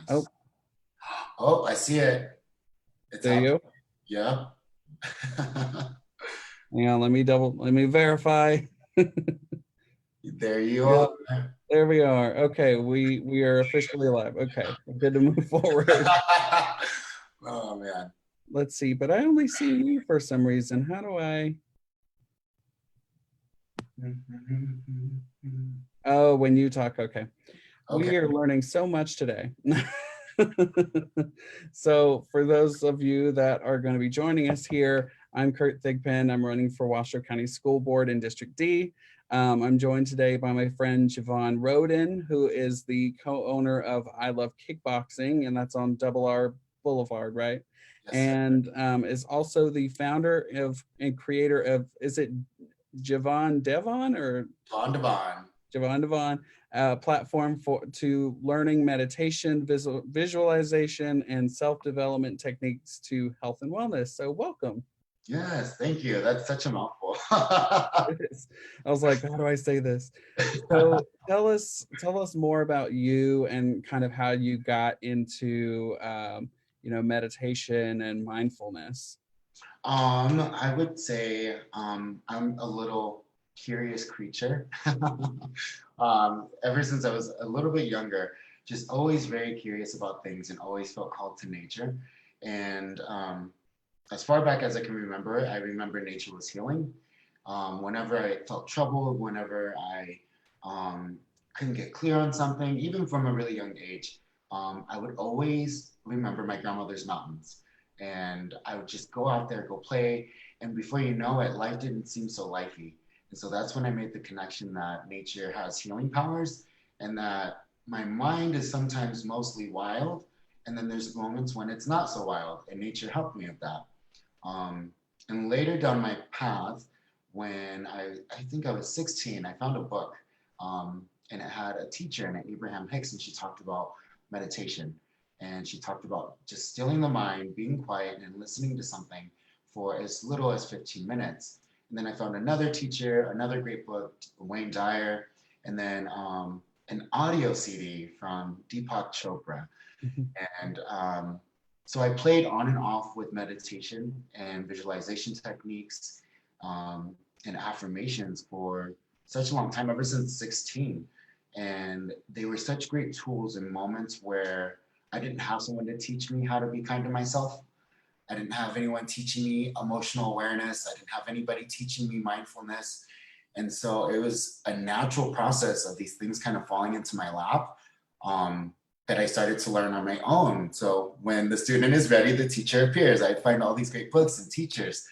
Oh, Nice. Oh, I see it. It's there happening. you go. Yeah. Hang on, let me verify. There you Yeah, are. there we are. Okay, we are officially live. Okay, we're good to move forward. Oh man. Let's see, but I only see you for some reason. How do I? Oh, when you talk, okay. Okay. We are learning so much today. So for those of you that are going to be joining us here, I'm Kurt Thigpen. I'm running for Washoe County School Board in District D. I'm joined today by my friend Jevon Roden, who is the co-owner of I Love Kickboxing, and that's on Double R Boulevard, right? Yes, sir. And is also the founder of and creator of, is it Jevon Devon or Jevon Devon. Jevon Devon, platform for to learning meditation, visualization, and self-development techniques to health and wellness. So welcome. Yes, thank you. That's such a mouthful. It is. I was like, how do I say this? So tell us more about you and kind of how you got into meditation and mindfulness. I would say I'm a little curious creature. Ever since I was a little bit younger, just always very curious about things and always felt called to nature. And as far back as I can remember, I remember nature was healing. Whenever I felt troubled, whenever I couldn't get clear on something, even from a really young age, I would always remember my grandmother's mountains. And I would just go out there, go play. And before you know it, life didn't seem so lifey. And so that's when I made the connection that nature has healing powers and that my mind is sometimes mostly wild. And then there's moments when it's not so wild. And nature helped me with that. Um, and later down my path, when I think I was 16, I found a book and it had a teacher in it, Abraham Hicks, and she talked about meditation. And she talked about just stilling the mind, being quiet, and listening to something for as little as 15 minutes. And then I found another teacher, another great book, Wayne Dyer, and then an audio CD from Deepak Chopra. And so I played on and off with meditation and visualization techniques and affirmations for such a long time, ever since 16. And they were such great tools in moments where I didn't have someone to teach me how to be kind to myself. I didn't have anyone teaching me emotional awareness. I didn't have anybody teaching me mindfulness. And so it was a natural process of these things kind of falling into my lap that I started to learn on my own. So when the student is ready, the teacher appears. I find all these great books and teachers.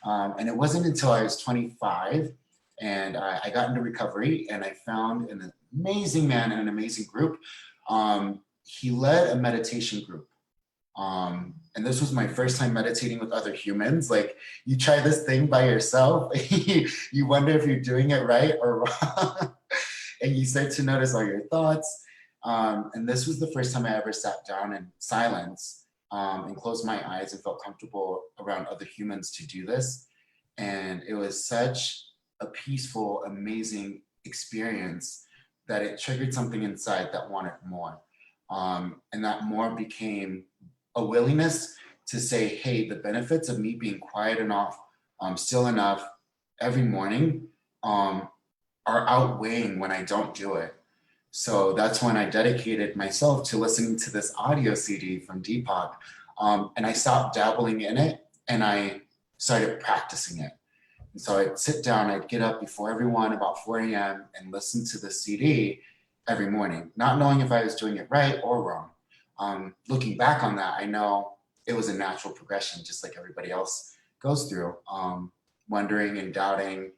And it wasn't until I was 25 and I got into recovery and I found an amazing man and an amazing group. He led a meditation group. And this was my first time meditating with other humans. Like you try this thing by yourself, you wonder if you're doing it right or wrong. And you start to notice all your thoughts. And this was the first time I ever sat down in silence and closed my eyes and felt comfortable around other humans to do this. And it was such a peaceful, amazing experience that it triggered something inside that wanted more. And that more became a willingness to say, hey, the benefits of me being quiet enough, still enough every morning are outweighing when I don't do it. So that's when I dedicated myself to listening to this audio CD from Deepak. And I stopped dabbling in it and I started practicing it. And so I'd sit down, I'd get up before everyone about 4 a.m. and listen to the CD every morning, not knowing if I was doing it right or wrong. Looking back on that, I know it was a natural progression, just like everybody else goes through, wondering and doubting,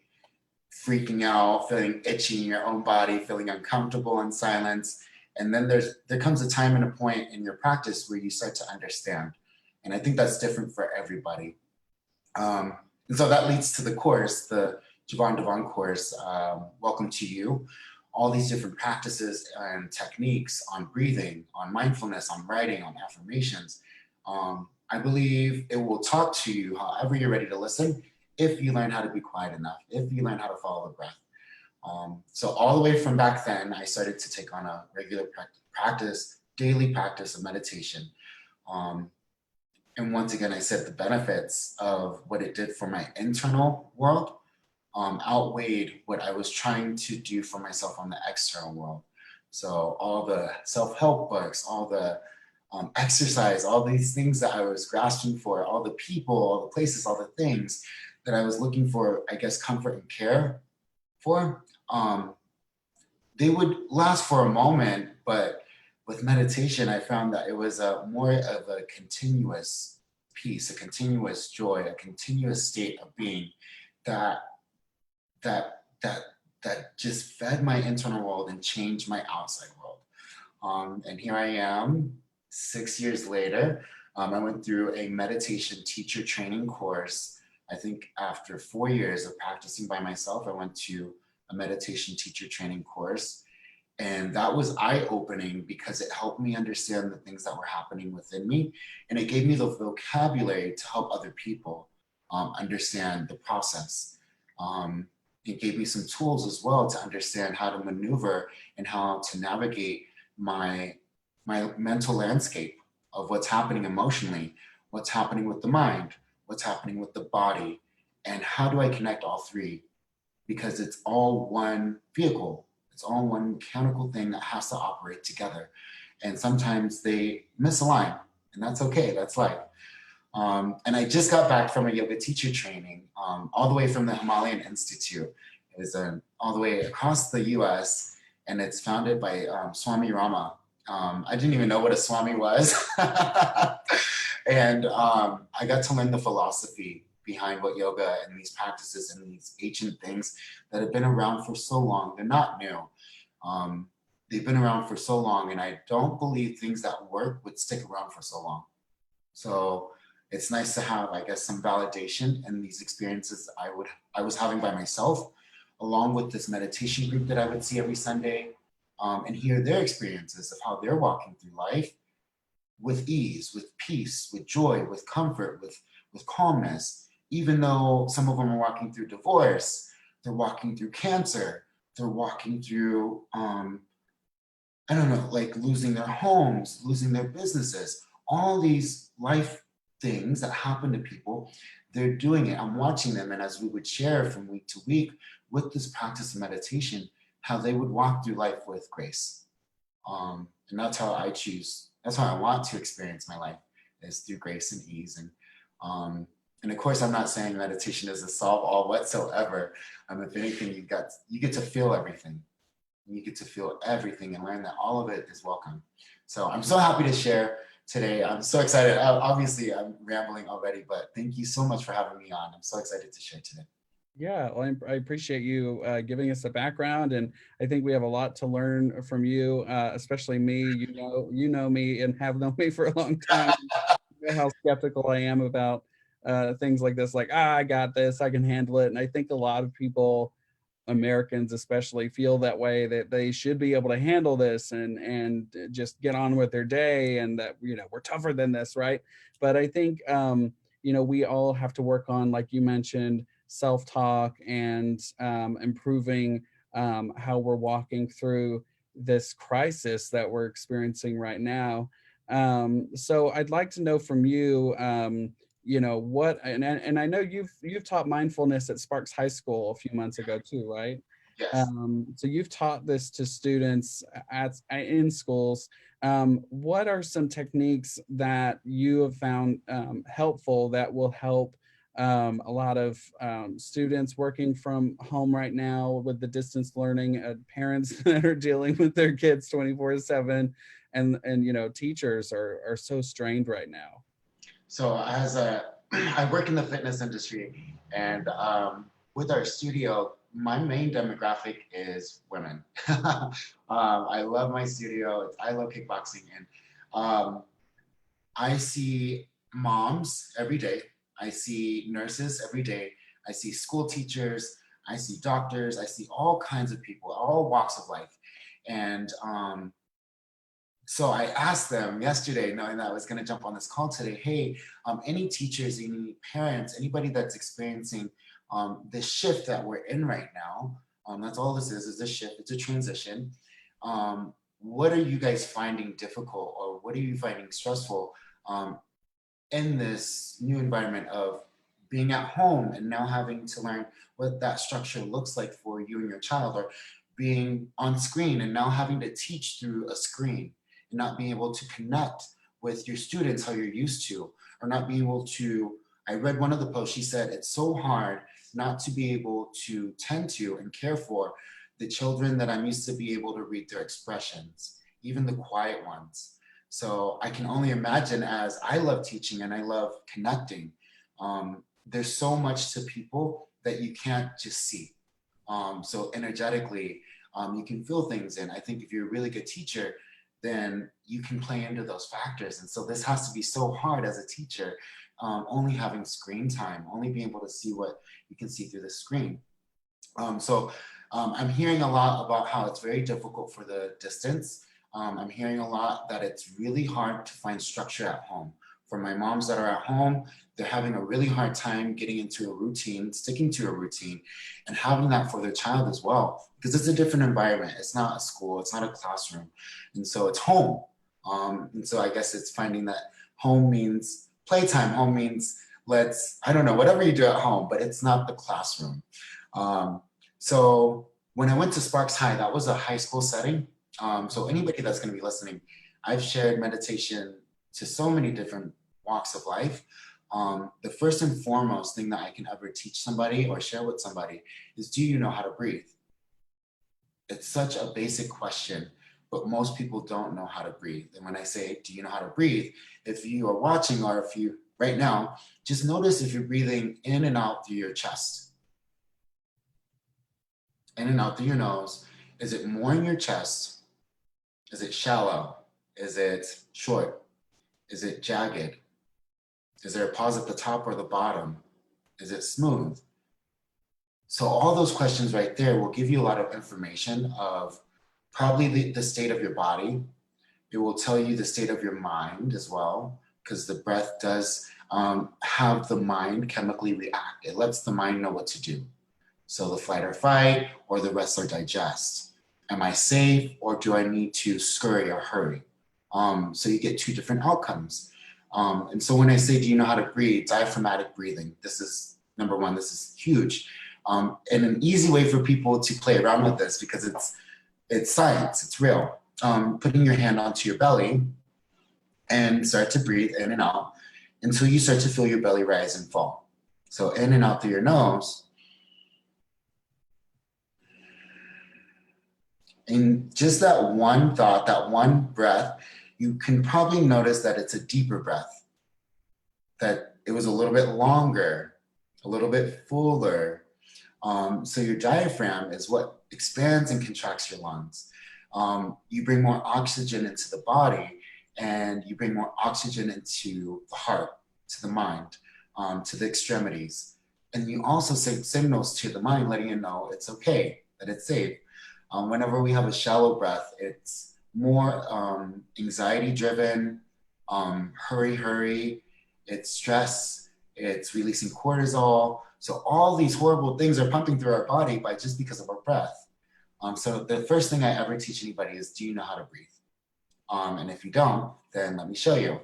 freaking out, feeling itchy in your own body, feeling uncomfortable in silence. And then there comes a time and a point in your practice where you start to understand. And I think that's different for everybody. And so that leads to the course, the Jevon Devon course, Welcome to You. All these different practices and techniques on breathing, on mindfulness, on writing, on affirmations. I believe it will talk to you however you're ready to listen if you learn how to be quiet enough, if you learn how to follow the breath. So all the way from back then, I started to take on a regular practice daily practice of meditation. Um, and once again, I said the benefits of what it did for my internal world outweighed what I was trying to do for myself on the external world. So all the self-help books, all the exercise, all these things that I was grasping for, all the people, all the places, all the things that I was looking for, I guess, comfort and care for, they would last for a moment, but with meditation, I found that it was a more of a continuous peace, a continuous joy, a continuous state of being that that that that just fed my internal world and changed my outside world. And here I am, 6 years later. I went through a meditation teacher training course. I think after 4 years of practicing by myself, I went to a meditation teacher training course. And that was eye opening because it helped me understand the things that were happening within me. And it gave me the vocabulary to help other people understand the process. Um, it gave me some tools as well to understand how to maneuver and how to navigate my mental landscape of what's happening emotionally, what's happening with the mind, what's happening with the body, and how do I connect all three? Because it's all one vehicle. It's all one mechanical thing that has to operate together. And sometimes they misalign, and that's okay. That's life. And I just got back from a yoga teacher training, all the way from the Himalayan Institute. It was all the way across the US, and it's founded by Swami Rama. I didn't even know what a Swami was. And I got to learn the philosophy behind what yoga and these practices and these ancient things that have been around for so long. They're not new. They've been around for so long, and I don't believe things that work would stick around for so long. So it's nice to have, I guess, some validation in these experiences I was having by myself, along with this meditation group that I would see every Sunday, and hear their experiences of how they're walking through life with ease, with peace, with joy, with comfort, with calmness. Even though some of them are walking through divorce, they're walking through cancer, they're walking through I don't know, like losing their homes, losing their businesses, all these life things that happen to people, they're doing it. I'm watching them. And as we would share from week to week with this practice of meditation, how they would walk through life with grace. And that's how I choose, that's how I want to experience my life, is through grace and ease. And of course, I'm not saying meditation doesn't solve all whatsoever. If anything, you get to feel everything. You get to feel everything and learn that all of it is welcome. So I'm so happy to share today. I'm so excited. Obviously, I'm rambling already, but thank you so much for having me on. I'm so excited to share today. Yeah, well, I appreciate you giving us a background, and I think we have a lot to learn from you, especially me. You know me and have known me for a long time. You know how skeptical I am about things like this. Like, I got this, I can handle it. And I think a lot of people, Americans especially, feel that way, that they should be able to handle this and just get on with their day, and that we're tougher than this, right? But I think we all have to work on, like you mentioned, self-talk and improving how we're walking through this crisis that we're experiencing right now. So I'd like to know from you, what, and I know you've taught mindfulness at Sparks High School a few months ago too, right? Yes. So you've taught this to students in schools. What are some techniques that you have found helpful that will help a lot of students working from home right now with the distance learning, parents that are dealing with their kids 24/7, and teachers are so strained right now? So I work in the fitness industry, and with our studio, my main demographic is women. I love my studio. I love kickboxing, and um, I see moms every day. I see nurses every day. I see school teachers. I see doctors. I see all kinds of people, all walks of life, and so I asked them yesterday, knowing that I was going to jump on this call today, hey, any teachers, any parents, anybody that's experiencing this shift that we're in right now, that's all this is a shift, it's a transition. what are you guys finding difficult, or what are you finding stressful um, in this new environment of being at home and now having to learn what that structure looks like for you and your child, or being on screen and now having to teach through a screen and not being able to connect with your students how you're used to, or not being able to. I read one of the posts, she said it's so hard not to be able to tend to and care for the children that I'm used to be able to read their expressions, even the quiet ones. So I can only imagine, as I love teaching and I love connecting, there's so much to people that you can't just see. So energetically, you can feel things. And I think if you're a really good teacher, then you can play into those factors. And so this has to be so hard as a teacher, only having screen time, only being able to see what you can see through the screen. I'm hearing a lot about how it's very difficult for the distance. I'm hearing a lot that it's really hard to find structure at home. For my moms that are at home, they're having a really hard time getting into a routine, sticking to a routine, and having that for their child as well, because it's a different environment. It's not a school, it's not a classroom, and so it's home. And so I guess it's finding that home means playtime. Home means I don't know, whatever you do at home, but it's not the classroom. So when I went to Sparks High, that was a high school setting. So anybody that's going to be listening, I've shared meditation to so many different walks of life. The first and foremost thing that I can ever teach somebody or share with somebody is, do you know how to breathe? It's such a basic question, but most people don't know how to breathe. And when I say, do you know how to breathe? If you are watching, or if you right now, just notice if you're breathing in and out through your chest. In and out through your nose. Is it more in your chest? Is it shallow? Is it short? Is it jagged? Is there a pause at the top or the bottom? Is it smooth? So all those questions right there will give you a lot of information of probably the state of your body. It will tell you the state of your mind as well, because the breath does have the mind chemically react. It lets the mind know what to do. So the flight or fight, or the rest or digest. Am I safe, or do I need to scurry or hurry? So you get two different outcomes. And so when I say, do you know how to breathe? Diaphragmatic breathing. This is number one. This is huge. And an easy way for people to play around with this, because it's science, it's real. Putting your hand onto your belly and start to breathe in and out until you start to feel your belly rise and fall. So in and out through your nose. And just that one thought, that one breath, you can probably notice that it's a deeper breath, that it was a little bit longer, a little bit fuller. So your diaphragm is what expands and contracts your lungs. You bring more oxygen into the body, and you bring more oxygen into the heart, to the mind, to the extremities. And you also send signals to the mind letting you know it's okay, that it's safe. Whenever we have a shallow breath, it's more anxiety driven, hurry, it's stress, it's releasing cortisol. So all these horrible things are pumping through our body just because of our breath. So the first thing I ever teach anybody is, do you know how to breathe? And if you don't, then let me show you.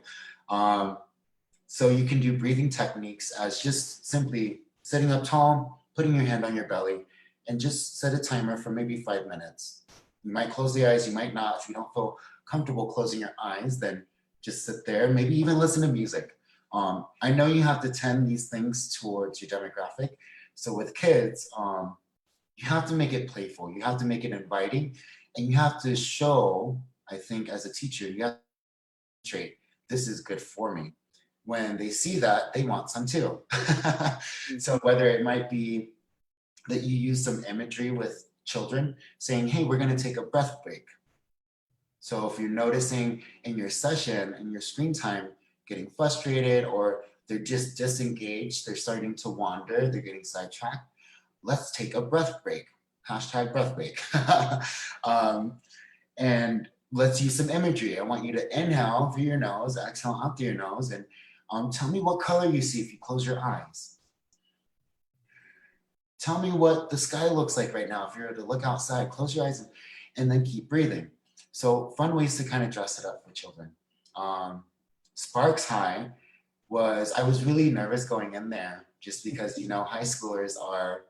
So you can do breathing techniques as just simply sitting up tall, putting your hand on your belly, and just set a timer for maybe 5 minutes. You might close the eyes, you might not. If you don't feel comfortable closing your eyes, then just sit there, maybe even listen to music. I know you have to tend these things towards your demographic. So with kids, you have to make it playful, you have to make it inviting, and you have to show, I think as a teacher, you have to demonstrate, this is good for me. When they see that, they want some too. So whether it might be that you use some imagery with children saying, hey, we're going to take a breath break. So if you're noticing in your session, in your screen time, getting frustrated, or they're just disengaged, they're starting to wander, they're getting sidetracked, let's take a breath break. Hashtag breath break. And let's use some imagery. I want you to inhale through your nose, exhale out through your nose, and tell me what color you see if you close your eyes. Tell me what the sky looks like right now. If you were to look outside, close your eyes and then keep breathing. So fun ways to kind of dress it up for children. Um, Sparks High was, I was really nervous going in there just because, you know, high schoolers are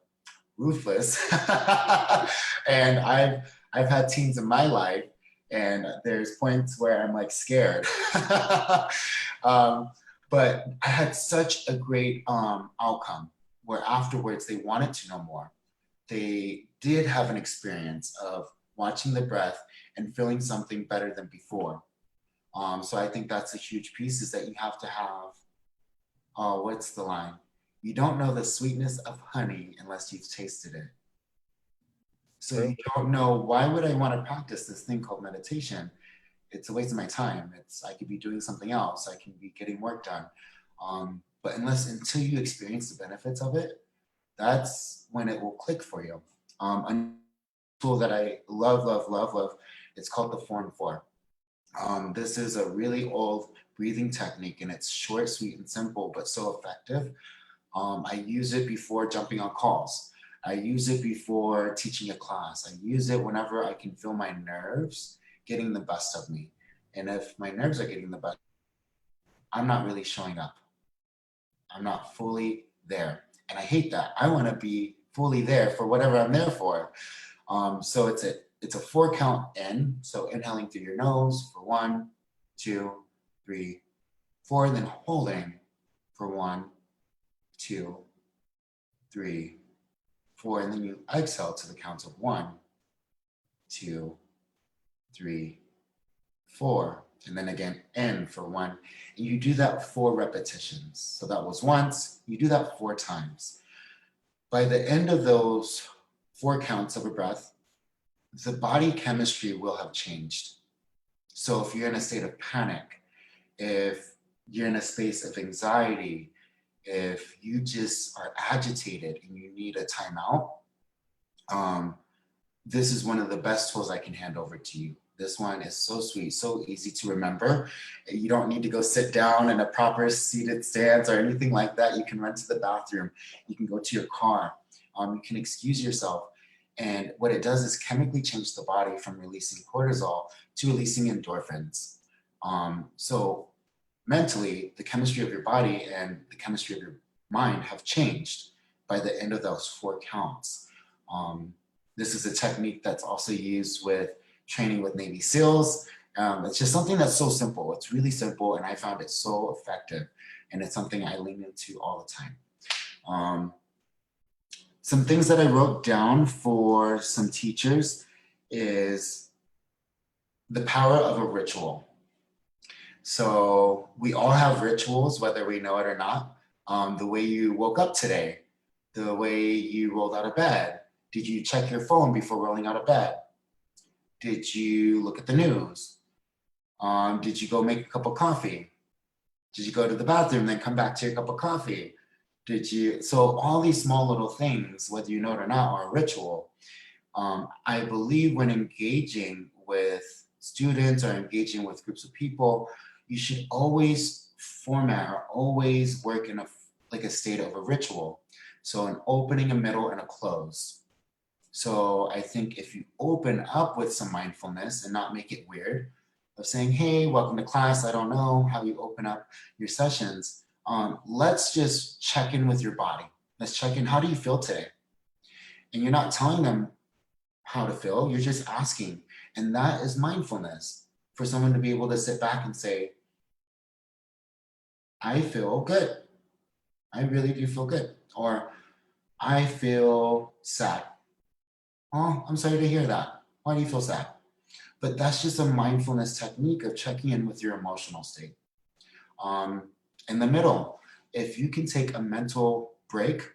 ruthless. And I've had teens in my life, and there's points where I'm like scared. um, but I had such a great outcome where afterwards they wanted to know more. They did have an experience of watching the breath and feeling something better than before. So I think that's a huge piece, is that you have to have, oh, what's the line? You don't know the sweetness of honey unless you've tasted it. So True. you don't know, why would I want to practice this thing called meditation? It's a waste of my time. I could be doing something else. I can be getting work done. But until you experience the benefits of it, that's when it will click for you. A tool that I love, love, love, love, it's called the 4 and 4. This is a really old breathing technique, and it's short, sweet, and simple, but so effective. I use it before jumping on calls. I use it before teaching a class. I use it whenever I can feel my nerves getting the best of me. And if my nerves are getting the best, I'm not really showing up. I'm not fully there. And I hate that. I want to be fully there for whatever I'm there for. So it's a 4 count in. So inhaling through your nose for 1, 2, 3, 4, and then holding for 1, 2, 3, 4, and then you exhale to the count of 1, 2, 3, 4, and then again in for 1. And you do that 4 repetitions. So that was once. You do that 4 times. By the end of those 4 counts of a breath, the body chemistry will have changed. So if you're in a state of panic, if you're in a space of anxiety, if you just are agitated and you need a timeout, this is one of the best tools I can hand over to you. This one is so sweet, so easy to remember. You don't need to go sit down in a proper seated stance or anything like that. You can run to the bathroom. You can go to your car. You can excuse yourself. And what it does is chemically change the body from releasing cortisol to releasing endorphins. So mentally, the chemistry of your body and the chemistry of your mind have changed by the end of those 4 counts. This is a technique that's also used with training with Navy SEALs. It's just something that's so simple. It's really simple, and I found it so effective, and it's something I lean into all the time. Some things that I wrote down for some teachers is the power of a ritual. So we all have rituals, whether we know it or not. The way you woke up today, the way you rolled out of bed. Did you check your phone before rolling out of bed? Did you look at the news? Did you go make a cup of coffee? Did you go to the bathroom, then come back to your cup of coffee? So all these small little things, whether you know it or not, are a ritual. I believe when engaging with students or engaging with groups of people, you should always format or always work in a state of a ritual. So an opening, a middle, and a close. So I think if you open up with some mindfulness and not make it weird, of saying, hey, welcome to class, I don't know how you open up your sessions. Let's just check in with your body. Let's check in, how do you feel today? And you're not telling them how to feel, you're just asking. And that is mindfulness, for someone to be able to sit back and say, I feel good. I really do feel good. Or I feel sad. Oh, I'm sorry to hear that. Why do you feel sad? But that's just a mindfulness technique of checking in with your emotional state. In the middle, if you can take a mental break,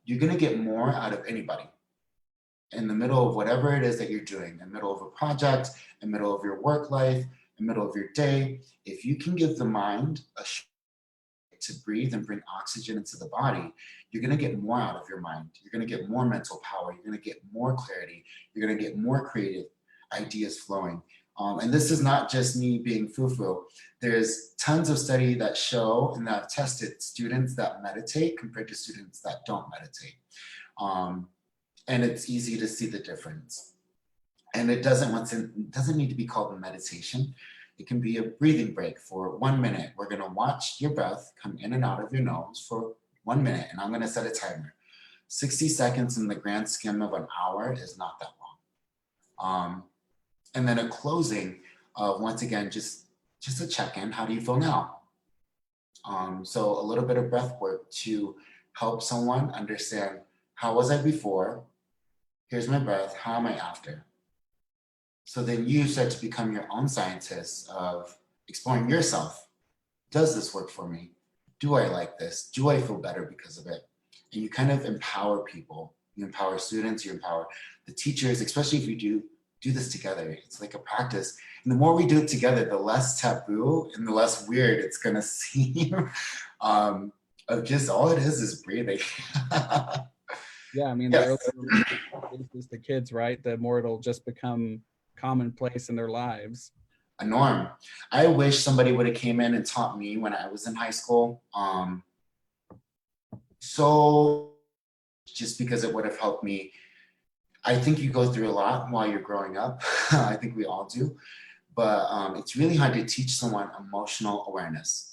you're going to get more out of anybody. In the middle of whatever it is that you're doing, in the middle of a project, in the middle of your work life, in the middle of your day, if you can give the mind to breathe and bring oxygen into the body, you're going to get more out of your mind. You're going to get more mental power. You're going to get more clarity. You're going to get more creative ideas flowing. And this is not just me being foo-foo. There's tons of study that show and that have tested students that meditate compared to students that don't meditate. And it's easy to see the difference. And it doesn't need to be called a meditation. It can be a breathing break for 1 minute. We're going to watch your breath come in and out of your nose for 1 minute, and I'm going to set a timer. 60 seconds in the grand scheme of an hour is not that long. And then a closing of, once again, just a check-in. How do you feel now? So a little bit of breath work to help someone understand, how was I before? Here's my breath. How am I after? So then you start to become your own scientist of exploring yourself. Does this work for me? Do I like this? Do I feel better because of it? And you kind of empower people. You empower students, you empower the teachers, especially if you do this together. It's like a practice. And the more we do it together, the less taboo and the less weird it's gonna seem. Of just all it is breathing. Yeah, I mean, the Yes. earlier we introduce this to kids, right, the more it'll just become commonplace in their lives. A norm. I wish somebody would have came in and taught me when I was in high school. So just because it would have helped me. I think you go through a lot while you're growing up. I think we all do. But it's really hard to teach someone emotional awareness.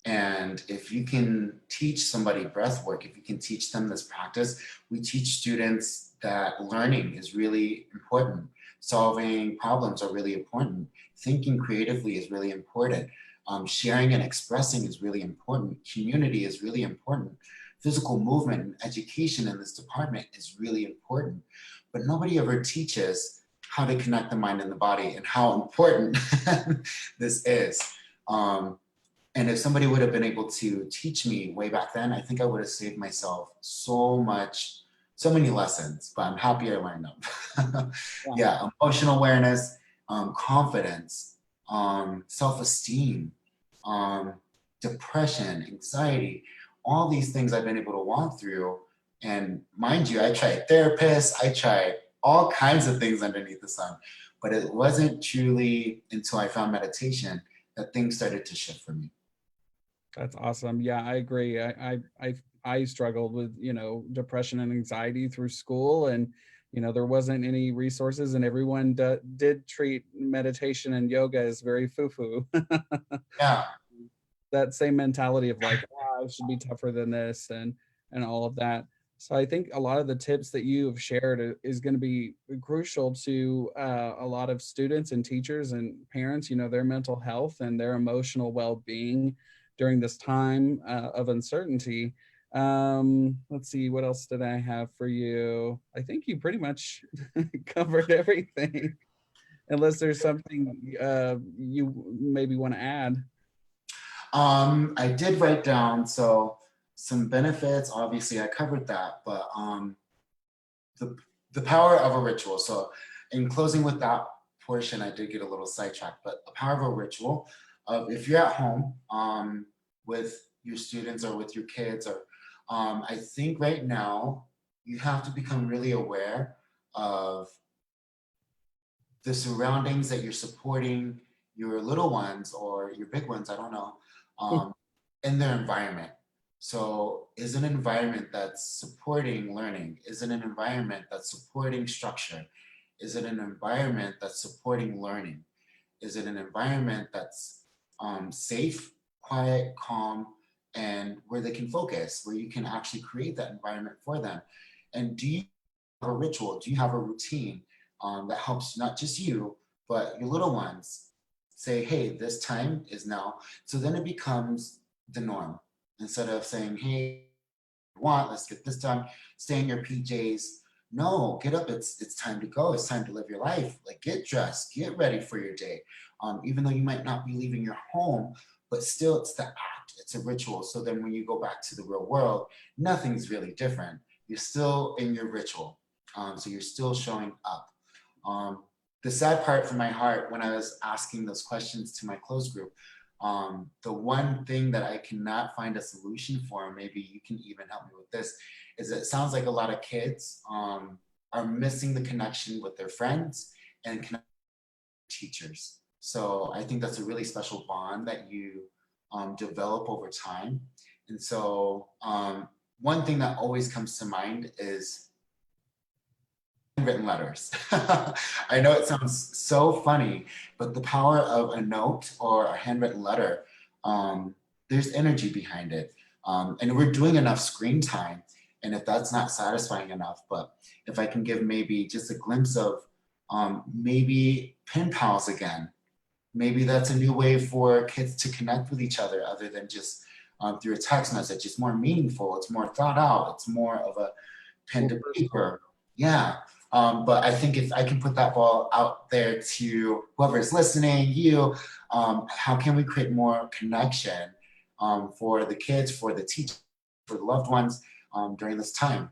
And if you can teach somebody breath work, if you can teach them this practice, we teach students that learning is really important. Solving problems are really important. Thinking creatively is really important. Sharing and expressing is really important. Community is really important. Physical movement and education in this department is really important. But nobody ever teaches how to connect the mind and the body and how important this is. And if somebody would have been able to teach me way back then, I think I would have saved myself so many lessons, but I'm happy I learned them. Yeah. Yeah, emotional awareness, confidence, self-esteem, um, depression, anxiety, all these things I've been able to walk through. And mind you, I tried therapists, I tried all kinds of things underneath the sun, but it wasn't truly until I found meditation that things started to shift for me. That's awesome. Yeah, I agree. I struggled with, depression and anxiety through school, and there wasn't any resources, and everyone did treat meditation and yoga as very foo-foo. Yeah. That same mentality of like, I should be tougher than this, and all of that. So I think a lot of the tips that you have shared is going to be crucial to a lot of students and teachers and parents, their mental health and their emotional well-being during this time of uncertainty. Let's see, what else did I have for you? I think you pretty much covered everything, unless there's something you maybe want to add. I did write down, so some benefits, obviously I covered that, but the the power of a ritual. So in closing with that portion, I did get a little sidetracked, but the power of a ritual of, if you're at home with your students or with your kids, or I think right now you have to become really aware of the surroundings that you're supporting your little ones or your big ones, I don't know, in their environment. So is it an environment that's supporting learning? Is it an environment that's supporting structure? Is it an environment that's supporting learning? Is it an environment that's safe, quiet, calm, and where they can focus, where you can actually create that environment for them? And do you have a ritual? Do you have a routine that helps not just you, but your little ones say, hey, this time is now. So then it becomes the norm. Instead of saying, hey, let's get this done, stay in your PJs. No, get up. It's time to go. It's time to live your life. Like, get dressed, get ready for your day. Even though you might not be leaving your home, but still it's the act, it's a ritual. So then when you go back to the real world, nothing's really different. You're still in your ritual. So you're still showing up. The sad part for my heart, when I was asking those questions to my close group, the one thing that I cannot find a solution for, maybe you can even help me with this, is it sounds like a lot of kids are missing the connection with their friends and teachers. So I think that's a really special bond that you develop over time. And so one thing that always comes to mind is handwritten letters. I know it sounds so funny, but the power of a note or a handwritten letter, there's energy behind it. And we're doing enough screen time. And if that's not satisfying enough, but if I can give maybe just a glimpse of maybe pen pals again, maybe that's a new way for kids to connect with each other than just through a text message. It's more meaningful, it's more thought out, it's more of a pen More to personal. paper. Yeah. But I think if I can put that ball out there to whoever's listening, you, how can we create more connection for the kids, for the teachers, for the loved ones during this time?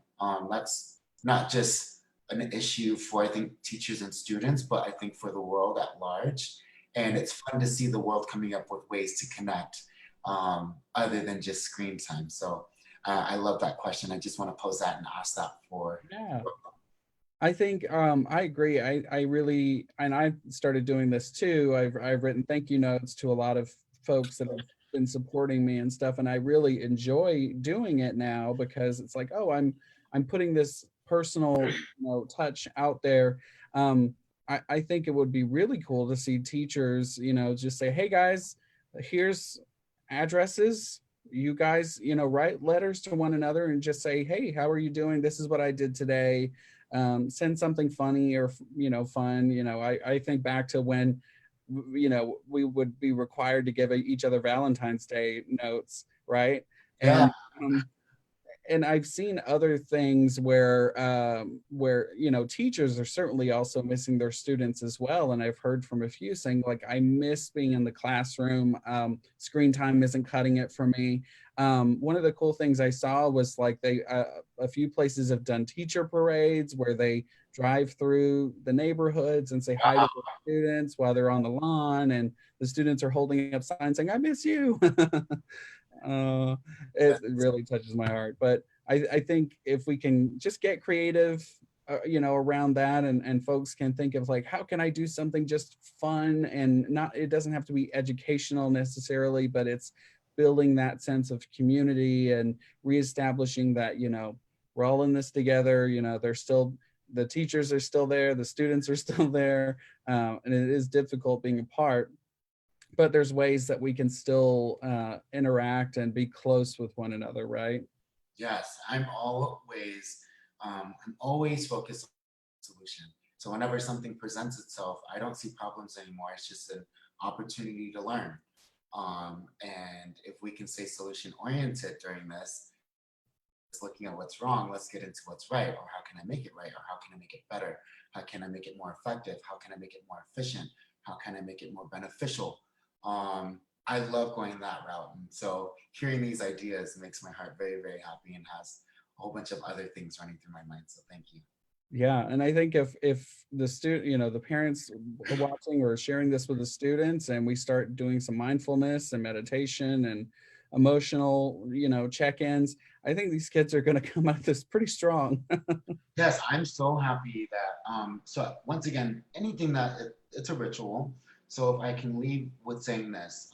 That's not just an issue for, I think, teachers and students, but I think for the world at large. And Right. it's fun to see the world coming up with ways to connect other than just screen time. So I love that question. I just want to pose that and ask that for. Yeah. I think I agree. I really, and I started doing this too. I've written thank you notes to a lot of folks that have been supporting me and stuff, and I really enjoy doing it now because it's like, oh, I'm putting this personal, touch out there. I think it would be really cool to see teachers, just say, hey guys, here's addresses. You guys, write letters to one another and just say, hey, how are you doing? This is what I did today. Send something funny or fun. I think back to when we would be required to give each other Valentine's Day notes, right? Yeah, And I've seen other things where teachers are certainly also missing their students as well. And I've heard from a few saying like, I miss being in the classroom. Screen time isn't cutting it for me. One of the cool things I saw was like a few places have done teacher parades where they drive through the neighborhoods and say hi to the students while they're on the lawn, and the students are holding up signs saying, I miss you. uh, it really touches my heart. But I think if we can just get creative, around that, and folks can think of like, how can I do something just fun and not, it doesn't have to be educational necessarily, but it's building that sense of community and reestablishing that, we're all in this together. There's still, the teachers are still there, the students are still there, and it is difficult being apart, but there's ways that we can still interact and be close with one another, right? yes, I'm always focused on solution. So whenever something presents itself, I don't see problems anymore. It's just an opportunity to learn. And if we can stay solution oriented during this, looking at what's wrong, let's get into what's right, or how can I make it right, or how can I make it better? How can I make it more effective? How can I make it more efficient? How can I make it more beneficial? I love going that route. And so hearing these ideas makes my heart very, very happy and has a whole bunch of other things running through my mind. So thank you. Yeah, and I think if the student, the parents are watching or sharing this with the students, and we start doing some mindfulness and meditation and emotional, check-ins, I think these kids are going to come out of this pretty strong. Yes, I'm so happy that, so once again, anything that it's a ritual. So if I can leave with saying this,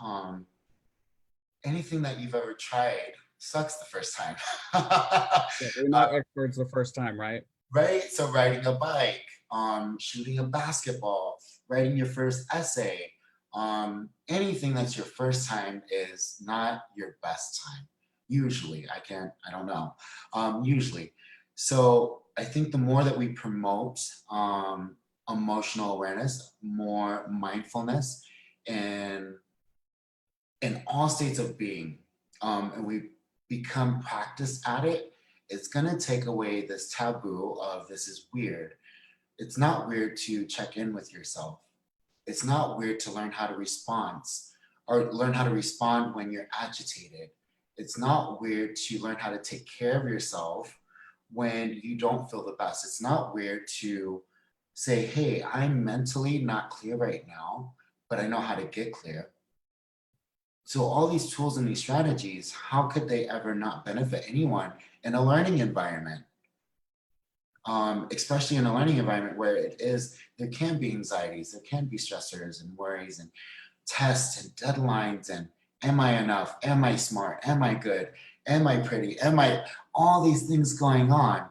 anything that you've ever tried sucks the first time. Yeah, we're not experts the first time, right? Right? So riding a bike, shooting a basketball, writing your first essay, anything that's your first time is not your best time. Usually, I don't know. Usually. So I think the more that we promote emotional awareness, more mindfulness, and in all states of being, and we become practiced at it, it's going to take away this taboo of this is weird. It's not weird to check in with yourself. It's not weird to learn how to respond or learn how to respond when you're agitated. It's not weird to learn how to take care of yourself when you don't feel the best. It's not weird to say, hey, I'm mentally not clear right now, but I know how to get clear. So all these tools and these strategies, how could they ever not benefit anyone in a learning environment? Especially in a learning environment where there can be anxieties, there can be stressors and worries and tests and deadlines and am I enough? Am I smart? Am I good? Am I pretty? Am I all these things going on?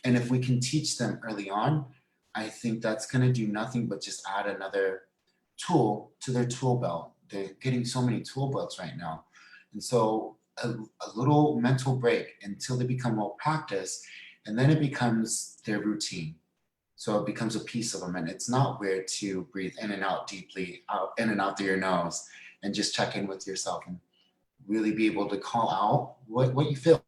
And if we can teach them early on, I think that's going to do nothing but just add another tool to their tool belt. They're getting so many tool belts right now. And so a little mental break until they become well practiced, and then it becomes their routine. So it becomes a piece of them, and it's not weird to breathe in and out deeply, out in and out through your nose, and just check in with yourself and really be able to call out what you feel,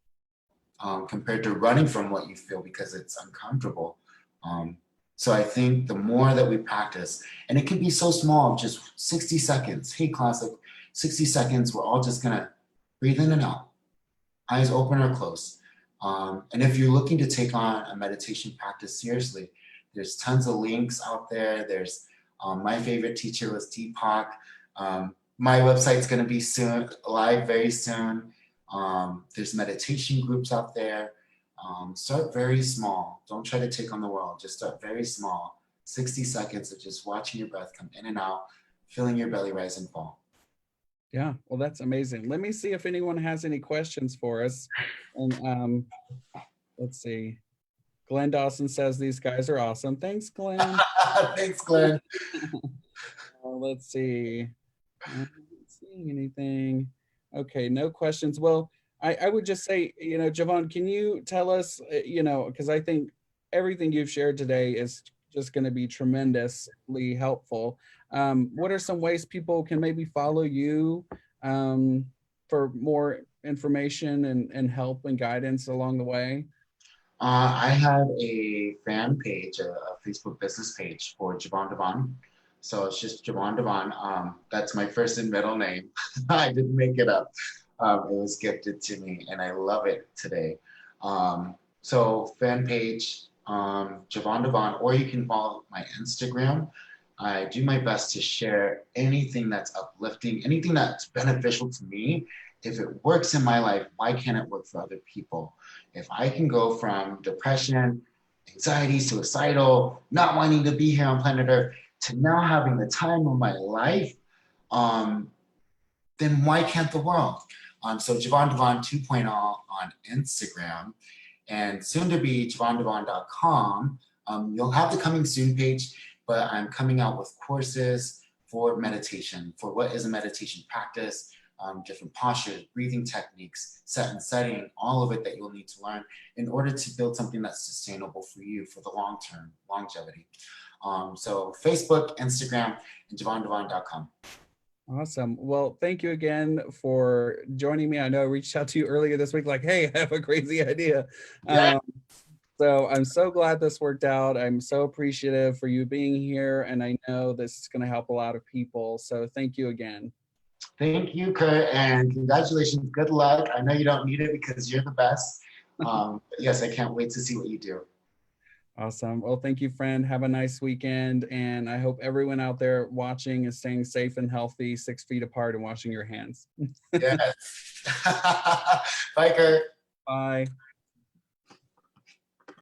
compared to running from what you feel because it's uncomfortable. Um, so I think the more that we practice, and it can be so small, just 60 seconds. Hey, class, like 60 seconds, we're all just gonna breathe in and out, eyes open or closed. And if you're looking to take on a meditation practice seriously, there's tons of links out there. There's my favorite teacher was Deepak. My website's going to be soon live very soon. There's meditation groups out there. Start very small. Don't try to take on the world. Just start very small. 60 seconds of just watching your breath come in and out, feeling your belly rise and fall. Yeah, well, that's amazing. Let me see if anyone has any questions for us. And let's see. Glenn Dawson says these guys are awesome. Thanks, Glenn. Thanks, Glenn. Let's see. I'm not seeing anything. Okay, no questions. Well, I would just say, Jevon, can you tell us, because I think everything you've shared today is just going to be tremendously helpful. What are some ways people can maybe follow you for more information and help and guidance along the way? I have a fan page, a Facebook business page for Jevon Devon. So it's just Jevon Devon. That's my first and middle name. I didn't make it up. It was gifted to me, and I love it today. So fan page, Jevon Devon, or you can follow my Instagram. I do my best to share anything that's uplifting, anything that's beneficial to me. If it works in my life, why can't it work for other people? If I can go from depression, anxiety, suicidal, not wanting to be here on planet Earth, to now having the time of my life, then why can't the world? So Jevon Devon 2.0 on Instagram, and soon to be JevonDevon.com. You'll have the coming soon page, but I'm coming out with courses for meditation, for what is a meditation practice, different postures, breathing techniques, set and setting, all of it that you'll need to learn in order to build something that's sustainable for you for the long term, longevity. So Facebook, Instagram, and JevonDevon.com. Awesome. Well, thank you again for joining me. I know I reached out to you earlier this week, like, hey, I have a crazy idea. Yeah. So I'm so glad this worked out. I'm so appreciative for you being here. And I know this is going to help a lot of people. So thank you again. Thank you, Kurt, and congratulations. Good luck. I know you don't need it because you're the best. Yes, I can't wait to see what you do. Awesome. Well, thank you, friend. Have a nice weekend. And I hope everyone out there watching is staying safe and healthy, 6 feet apart, and washing your hands. Yes. Bye, Kurt. Bye.